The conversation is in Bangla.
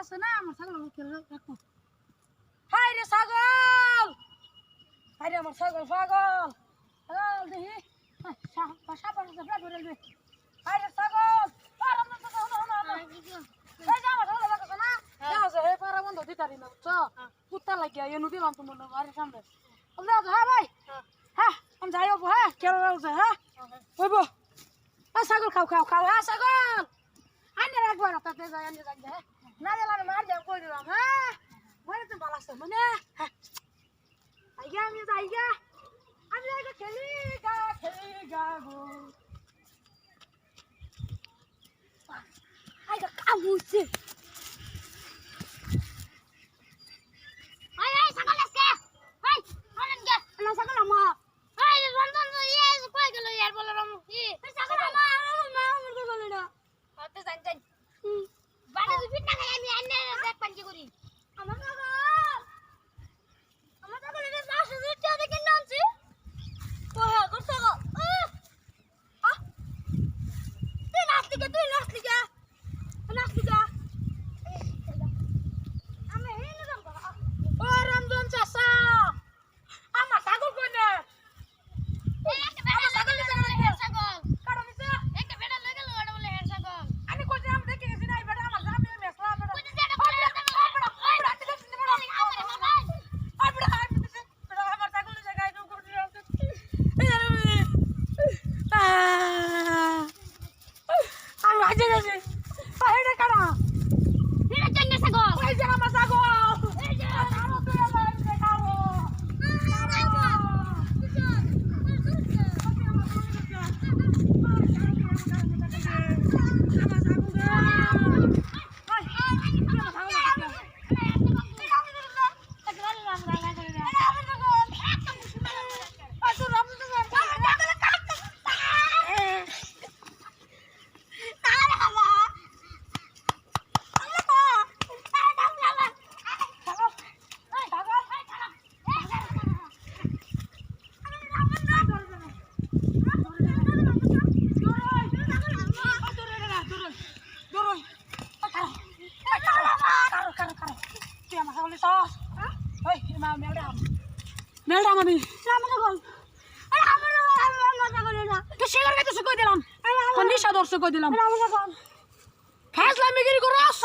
আছে না আমার ছাগল রাখো হাই রে ছাগল হাই রে আমার ছাগল পাগল ছাগল দেখি সাপা সাপা ধরে দে হাই রে ছাগল আরাম না তো না এই যা আমার ছাগল রাখো না যাও যে হে পারা বন্ধ দিতারি না বুঝছো কুত্তা লাগিয়া এনু দিলাম তো মনে বাড়ির সামনে বললে হ্যাঁ ভাই হ্যাঁ আমি যাই হবো হ্যাঁ কেন রাখছে হ্যাঁ হইব ছাগল খাও খাও খাও হ্যাঁ ছাগল আইনে রাখবো না তাতে যাই আইনে রাখবে হ্যাঁ না গেলাম মার যাও কই দিলাম হ্যাঁ মনে তো ভালো আছে মানে হ্যাঁ আইগা আমি যাইগা খেলি গা গো আইগা কাবুছে Ay, ay, sácalo es que. Ay, ¿dónde es que? না ছাগল আমার Ay, ¿dónde es? ¿Cuál que lo llevar por la rama? Sí. Sácalo más, আমার তো বলে না Hasta Sanchen. Vale, tú pinta que ya me han de panche guri. আমার ছাগল এটা বাসা দিতে হবে কেন আনছি ও হ্যাঁ কর ছাগল তুই নাচলি কে আমি হেলে যাম ও রামজন চাচা আমার ছাগল কই না Ay, este beta le gelo el sagol. কারণ নিছে Este beta le gelo el sagol. আমি কইছি আমি দেখে গেছি না এবারে আমার জামে মেসলা বেটা Pues ya no puedo hacer nada. Ay, আমার ছাগল জায়গায় ঢুকে আমি আজে যাচ্ছি এটা কারা mira quién sagol. ওই যে আমার ছাগল Ay, ya. আরো তুই আমার দেখাবো মেলডাম আমি নিশা দর্শ কই দিলাম ফাজলামি গিরি করস